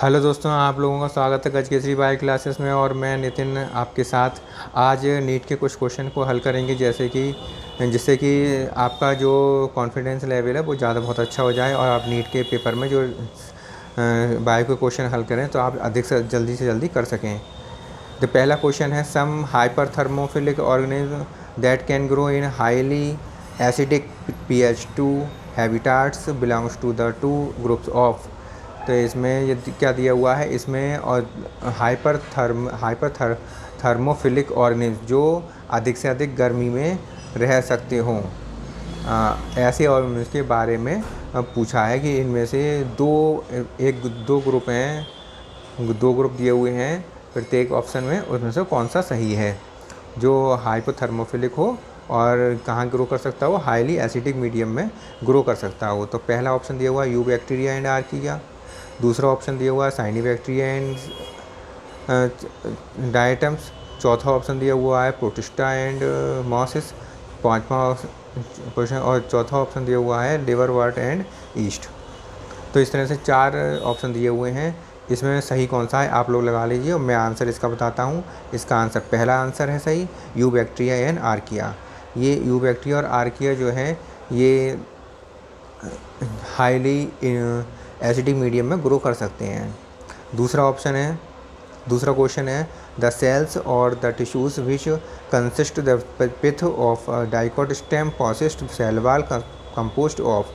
Hello दोस्तों, आप लोगों का स्वागत है गज केसरी बायो क्लासेस में। और मैं नितिन आपके साथ आज नीट के कुछ क्वेश्चन को हल करेंगे, जिससे कि आपका जो कॉन्फिडेंस लेवल है वो ज़्यादा बहुत अच्छा हो जाए और आप नीट के पेपर में जो बायो के क्वेश्चन हल करें तो आप अधिक से जल्दी कर सकें। तो पहला क्वेश्चन है, some hyperthermophilic organism that can grow in highly acidic pH 2 habitats belongs to the two groups of. तो इसमें ये क्या दिया हुआ है, इसमें और हाइपर थर्मोफिलिक ऑर्गेनिज्म जो अधिक से अधिक गर्मी में रह सकते हों, ऐसे ऑर्गेनिज्म के बारे में पूछा है कि इनमें से दो ग्रुप हैं, दो ग्रुप दिए हुए हैं प्रत्येक ऑप्शन में, उसमें से कौन सा सही है जो हाइपोथर्मोफिलिक हो और कहाँ ग्रो कर सकता हो, हाईली एसिडिक मीडियम में ग्रो कर सकता हो। तो पहला ऑप्शन दिया हुआ है यू बैक्टीरिया एंड आर्किया, दूसरा ऑप्शन दिया हुआ है साइनोबैक्टीरिया एंड डायटम्स, चौथा ऑप्शन दिया हुआ है प्रोटिस्टा एंड मॉसिस, पांचवा क्वेश्चन और चौथा ऑप्शन दिया हुआ है लिवरवर्ट एंड ईस्ट। तो इस तरह से चार ऑप्शन दिए हुए हैं, इसमें सही कौन सा है आप लोग लगा लीजिए और मैं आंसर इसका बताता हूँ। इसका आंसर पहला आंसर है सही, यू बैक्टीरिया एंड आर्किया। ये यू बैक्टीरिया और आर्किया जो है ये हाईली एसिडिक मीडियम में ग्रो कर सकते हैं। दूसरा क्वेश्चन है द सेल्स और the tissues which consist the pith of dicot stem possess cell wall composed of.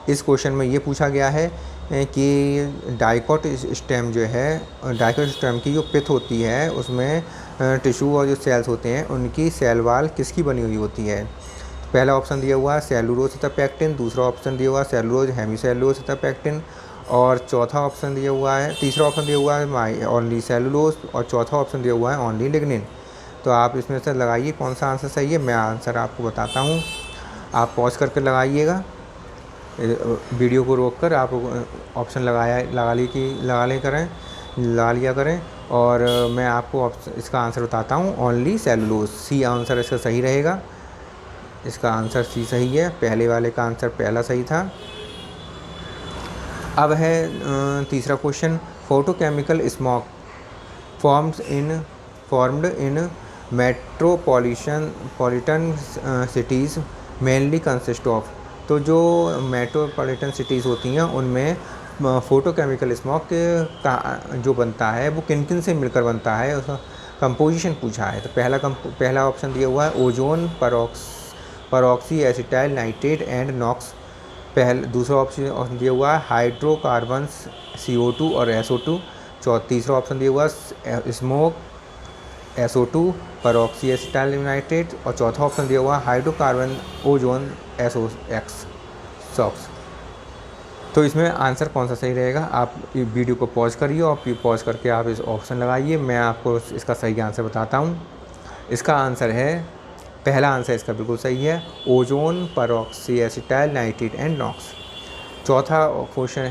इस क्वेश्चन में ये पूछा गया है कि डाइकोट स्टेम जो है, डाइकोट स्टेम की जो पिथ होती है उसमें टिश्यू और जो सेल्स होते हैं उनकी सेल वॉल किसकी बनी हुई होती है। पहला ऑप्शन दिया हुआ है सेलुलोज तथा पैक्टिन, दूसरा ऑप्शन दिया हुआ है सेलुलोज हेमीसेलुलोज तथा पैक्टिन, और चौथा ऑप्शन दिया हुआ है, तीसरा ऑप्शन दिया हुआ है ओनली सेलुलोज, और चौथा ऑप्शन दिया हुआ है ओनली लिग्निन। तो आप इसमें से लगाइए कौन सा आंसर सही है। मैं आंसर आपको बताता हूँ, आप पॉज करके लगाइएगा, वीडियो को रोककर आप ऑप्शन लगा लिया करें और मैं आपको इसका आंसर बताता हूँ, ओनली सेलुलोज। सी आंसर इसका सही रहेगा, इसका आंसर सी सही है, पहले वाले का आंसर पहला सही था। अब है तीसरा question, photochemical smog formed in metropolitan cities mainly consist of. तो जो मेट्रोपॉलिटन सिटीज़ होती हैं उनमें फोटोकेमिकल स्मॉग का जो बनता है वो किन किन से मिलकर बनता है, उसका कंपोजिशन पूछा है। तो पहला ऑप्शन दिया हुआ है ozone, peroxy acetyl nitrate and NOx. दूसरा ऑप्शन दिया हुआ है हाइड्रोकार्बन्स CO2 और SO2। तीसरा ऑप्शन दिया हुआ है स्मोक SO2 परऑक्सी एसिटाइल नाइट्रेट, और चौथा ऑप्शन दिया हुआ है हाइड्रोकार्बन ओजोन SOX सॉक्स। तो इसमें आंसर कौन सा सही रहेगा, आप वीडियो को पॉज करिए और पॉज करके आप इस ऑप्शन लगाइए, मैं आपको इसका सही आंसर बताता हूँ। इसका आंसर है, पहला आंसर इसका बिल्कुल सही है, ozone peroxy acetyl nitrate and NOx. चौथा क्वेश्चन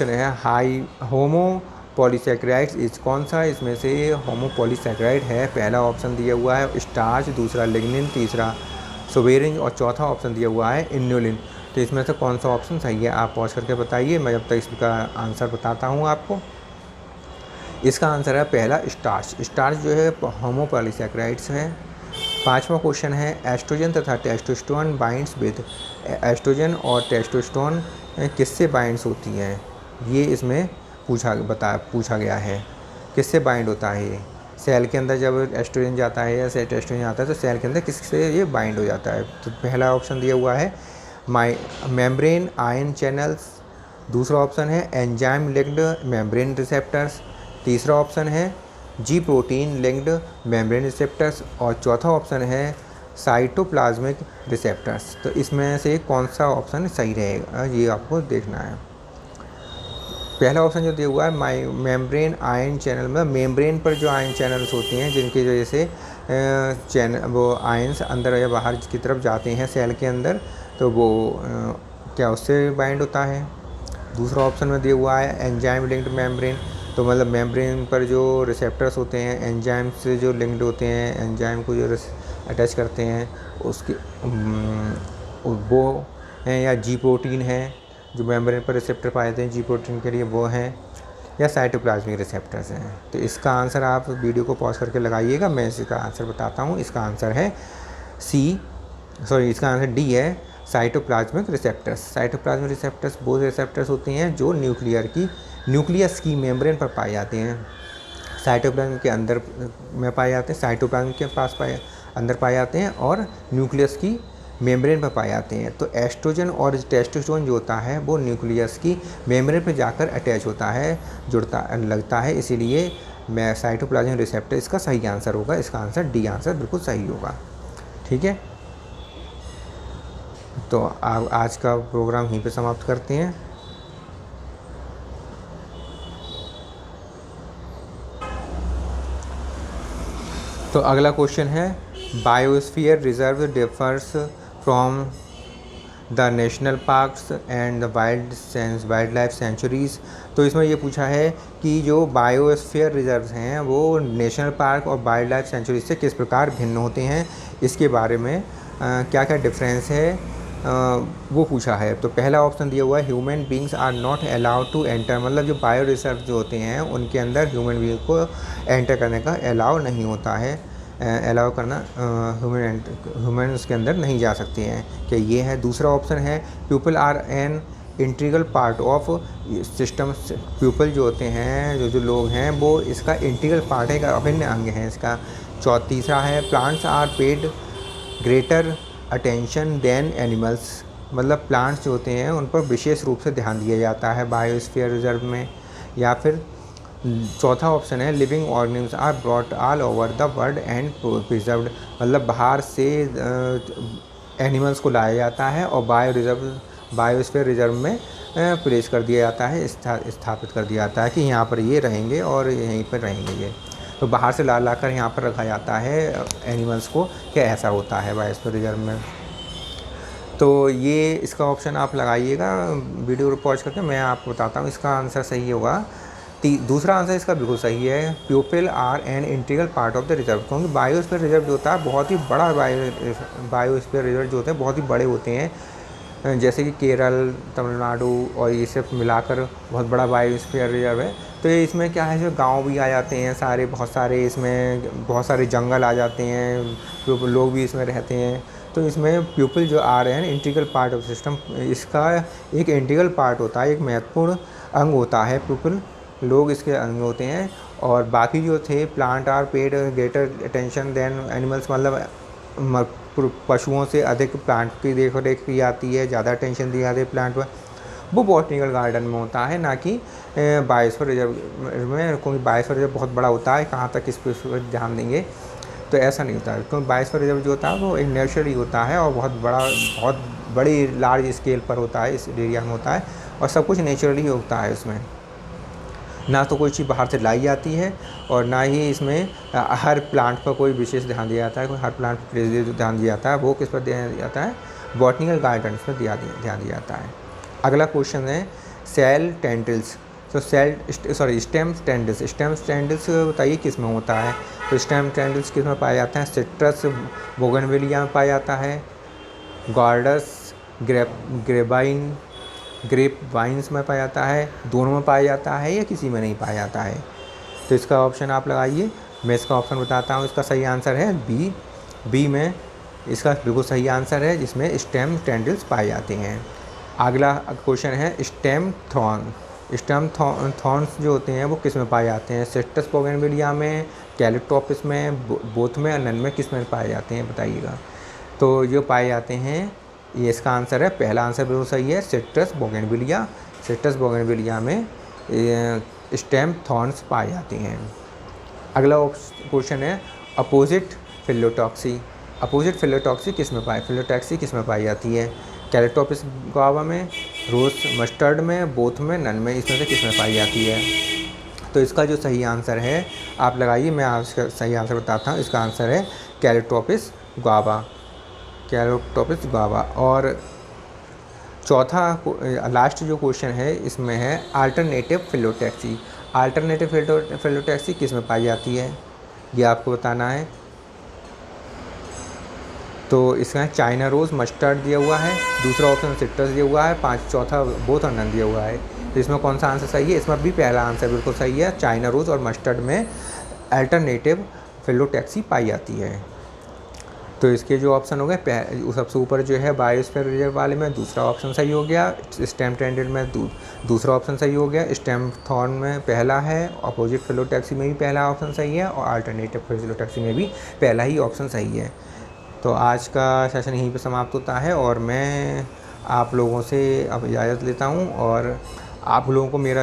है हाई होमो पॉलीसैकेराइड्स इज कौन सा इसमें से होमो पॉलीसैकेराइड है। पहला ऑप्शन दिया हुआ है स्टार्च, दूसरा लिग्निन, तीसरा सुबेरिन और चौथा ऑप्शन दिया हुआ है इन्युलिन। तो इसमें से कौन सा ऑप्शन सही है आप पॉज करके बताइए, मैं जब तक इसका आंसर बताता हूँ आपको। इसका आंसर है पहला स्टार्च जो है होमो पॉलीसैकेराइड्स है। पांचवा क्वेश्चन है एस्ट्रोजन तथा टेस्टोस्टेरोन बाइंड्स विद। एस्ट्रोजन और टेस्टोस्टेरोन किससे बाइंड्स होती हैं, ये इसमें पूछा गया है, किससे बाइंड होता है। ये सेल के अंदर जब एस्ट्रोजन जाता है या टेस्टोस्टेरोन आता है तो सेल के अंदर किससे ये बाइंड हो जाता है। तो पहला ऑप्शन दिया हुआ है मेम्ब्रेन आयन चैनल्स, दूसरा ऑप्शन है एंजाइम लिंक्ड मेम्ब्रेन रिसेप्टर्स, तीसरा ऑप्शन है जी प्रोटीन लिंक्ड मेम्ब्रेन रिसेप्टर्स, और चौथा ऑप्शन है साइटोप्लाज्मिक रिसेप्टर्स। तो इसमें से कौन सा ऑप्शन सही रहेगा ये आपको देखना है। पहला ऑप्शन जो दिया हुआ है मेम्ब्रेन आयन चैनल, में मेम्ब्रेन पर जो आयन चैनल्स होती हैं जिनकी वजह से वो आयंस अंदर या बाहर की तरफ जाते हैं सेल के अंदर, तो वो क्या उससे बाइंड होता है। दूसरा ऑप्शन में दिया हुआ है एंजाइम लिंक्ड मेम्ब्रेन, तो मतलब मेम्ब्रेन पर जो रिसेप्टर्स होते हैं एंजाइम से जो लिंक्ड होते हैं, एंजाइम को जो अटैच करते हैं उसके वो हैं, या जी प्रोटीन है। जो मेम्ब्रेन पर रिसेप्टर पाए जाते हैं जी प्रोटीन के लिए वो हैं, या साइटोप्लाज्मिक रिसेप्टर्स हैं। तो इसका आंसर आप वीडियो को पॉज करके लगाइएगा, मैं इसका आंसर बताता हूँ। इसका आंसर है इसका आंसर डी है, साइटोप्लाज्मिक रिसेप्टर्स। साइटोप्लाज्मिक रिसेप्टर्स वो रिसेप्टर्स होते हैं जो न्यूक्लियस की मेम्ब्रेन पर पाए जाते हैं, साइटोप्लाज्म के अंदर में पाए जाते हैं, साइटोप्लाज्म के पास अंदर पाए जाते हैं और न्यूक्लियस की मेम्ब्रेन पर पाए जाते हैं। तो एस्ट्रोजन और टेस्टोस्टेरोन जो होता है वो न्यूक्लियस की मेम्ब्रेन पर जाकर अटैच होता है, लगता है, इसीलिए मैं साइटोप्लाज्मिक रिसेप्टर इसका सही आंसर होगा। इसका आंसर डी आंसर बिल्कुल सही होगा। ठीक है, तो आज का प्रोग्राम यहीं पे समाप्त करते हैं। तो अगला क्वेश्चन है, biosphere reserve differs from the national parks and the wild life centuries. तो इसमें ये पूछा है कि जो बायोस्फीयर रिजर्व्स हैं वो नेशनल पार्क और वाइल्ड लाइफ सेंचुरीज से किस प्रकार भिन्न होते हैं, इसके बारे में क्या क्या डिफरेंस है वो पूछा है। तो पहला ऑप्शन दिया हुआ है, human beings are not allowed to enter, मतलब जो बायो रिजर्व जो होते हैं उनके अंदर ह्यूमन बींग को एंटर करने का अलाउ नहीं होता है, अलाउ करना ह्यूमन उसके अंदर नहीं जा सकते हैं, कि ये है। दूसरा ऑप्शन है, people are an integral part of system. People जो होते हैं, जो लोग हैं, वो इसका इंटीग्रल पार्ट है, एक अभिन्न अंग है इसका। तीसरा है, plants are paid greater attention than animals, मतलब प्लांट्स जो होते हैं उन पर विशेष रूप से ध्यान दिया जाता है बायोस्फीयर रिजर्व में। या फिर चौथा ऑप्शन है, living organisms are brought all over the world and preserved, मतलब बाहर से एनिमल्स को लाया जाता है और बायोस्फीयर रिजर्व में प्लेस कर दिया जाता है, स्थापित कर दिया जाता है कि यहाँ पर ये रहेंगे और यहीं पर रहेंगे ये। तो बाहर से ला कर यहाँ पर रखा जाता है एनिमल्स को, क्या ऐसा होता है बायोस्फीयर रिजर्व में। तो ये इसका ऑप्शन आप लगाइएगा वीडियो पॉज करके, मैं आपको बताता हूँ इसका आंसर सही होगा। दूसरा आंसर इसका बिल्कुल सही है, people are an integral part of the reserve, क्योंकि बायोस्फीयर रिजर्व जो होता है बहुत ही बड़ा बायोस्फीयर रिजर्व जो होते हैं बहुत ही बड़े होते हैं, जैसे कि केरल, तमिलनाडु और ये सब मिलाकर बहुत बड़ा बायोस्फीयर रिजर्व है। तो इसमें क्या है, जो गांव भी आ जाते हैं सारे, बहुत सारे इसमें बहुत सारे जंगल आ जाते हैं, जो लोग भी इसमें रहते हैं। तो इसमें पीपल जो आ रहे हैं इंटीग्रल पार्ट ऑफ सिस्टम, इसका एक इंटीग्रल पार्ट होता है, एक महत्वपूर्ण अंग होता है पीपल, लोग इसके अंग होते हैं। और बाकी जो थे, plant are paid greater attention than animals, मतलब पशुओं से अधिक प्लांट की देख रेख की जाती है, ज़्यादा अटेंशन दी जाती है प्लांट पर, वो बॉटनिकल गार्डन में होता है, ना कि बायोस्फीयर रिजर्व में, क्योंकि बायोस्फीयर रिजर्व बहुत बड़ा होता है, कहाँ तक इस पर ध्यान देंगे, तो ऐसा नहीं होता है। क्योंकि बायोस्फीयर रिजर्व जो होता है वो एक नेचुरली होता है और बहुत बड़ी लार्ज स्केल पर होता है, इस एरिया में होता है, और सब कुछ नेचुरली होता है उसमें, ना तो कोई चीज़ बाहर से लाई जाती है और ना ही इसमें हर प्लांट पर कोई विशेष ध्यान दिया जाता है। कोई हर प्लांट पर जो ध्यान दिया जाता है वो किस पर ध्यान दिया जाता है, बॉटनिकल गार्डन्स पर ध्यान दिया जाता है। अगला क्वेश्चन है, सेल टेंड्रिल्स। तो स्टेम टेंड्रिल्स बताइए किस में होता है। तो स्टेम टेंड्रिल्स किस में पाया जाता है, सिट्रस बोगनविलिया में पाया जाता है, गॉर्डस ग्रेप वाइन्स में पाया जाता है, दोनों में पाया जाता है, या किसी में नहीं पाया जाता है। तो इसका ऑप्शन आप लगाइए, मैं इसका ऑप्शन बताता हूँ। इसका सही आंसर है बी में इसका बिल्कुल सही आंसर है, जिसमें स्टेम टेंड्रिल्स पाए जाते हैं। अगला क्वेश्चन है, स्टेम थॉर्न्स जो होते हैं वो किस में पाए जाते हैं, सिट्रस बोगनविलिया में, कैलिटोपिस में, बोथ में, नन में, किस में पाए जाते हैं बताइएगा। तो जो पाए जाते हैं, ये इसका आंसर है, पहला आंसर बिल्कुल सही है, सिट्रस बोगनविलिया में स्टेम थॉर्न्स पाए जाते हैं। अगला क्वेश्चन है, अपोजिट फिलोटॉक्सी किस में किस में पाई जाती है, कैलिटोपिस गुआवा में, रोज मस्टर्ड में, बोथ में, नन में, इसमें से किस में पाई जाती है। तो इसका जो सही आंसर है आप लगाइए, मैं आपका सही आंसर बताता हूँ। इसका आंसर है कैलिटोपिस गुआवा। और चौथा लास्ट जो क्वेश्चन है इसमें है अल्टरनेटिव फिलोटैक्सी किस में पाई जाती है, ये आपको बताना है। तो इसका चाइना रोज़ मस्टर्ड दिया हुआ है, दूसरा ऑप्शन सिट्रस दिया हुआ है, चौथा बोथ और नन दिया हुआ है। तो इसमें कौन सा आंसर सही है? इसमें भी पहला आंसर बिल्कुल सही है। चाइना रोज़ और मस्टर्ड में अल्टरनेटिव फिलोटैक्सी पाई जाती है। तो इसके जो ऑप्शन हो गए, सबसे ऊपर जो है बायोस्फीयर रिजर्व वाले में दूसरा ऑप्शन सही हो गया, स्टेम टेंडेड में दूसरा ऑप्शन सही हो गया, स्टेम थॉर्न में पहला है, अपोजिट फिलोटैक्सी में भी पहला ऑप्शन सही है और अल्टरनेटिव फिलोटैक्सी में भी पहला ही ऑप्शन सही है। तो आज का सेशन यहीं पे समाप्त होता है और मैं आप लोगों से अब इजाज़त लेता हूँ। और आप लोगों को मेरा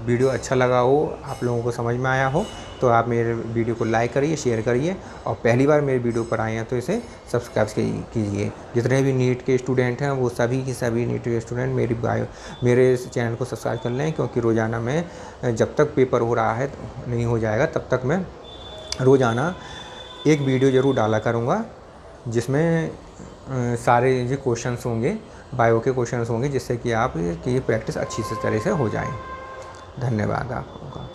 वीडियो अच्छा लगा हो, आप लोगों को समझ में आया हो, तो आप मेरे वीडियो को लाइक करिए, शेयर करिए और पहली बार मेरे वीडियो पर आए हैं तो इसे सब्सक्राइब कीजिए। जितने भी नीट के स्टूडेंट हैं वो सभी के सभी नीट के स्टूडेंट मेरे चैनल को सब्सक्राइब कर लें, क्योंकि रोज़ाना मैं जब तक पेपर हो रहा है नहीं हो जाएगा तब तक मैं रोज़ाना एक वीडियो ज़रूर डाला करूँगा, जिसमें सारे जो क्वेश्चंस होंगे बायो के क्वेश्चंस होंगे, जिससे कि आप की प्रैक्टिस अच्छी से तरह से हो जाए। धन्यवाद आप लोगों का।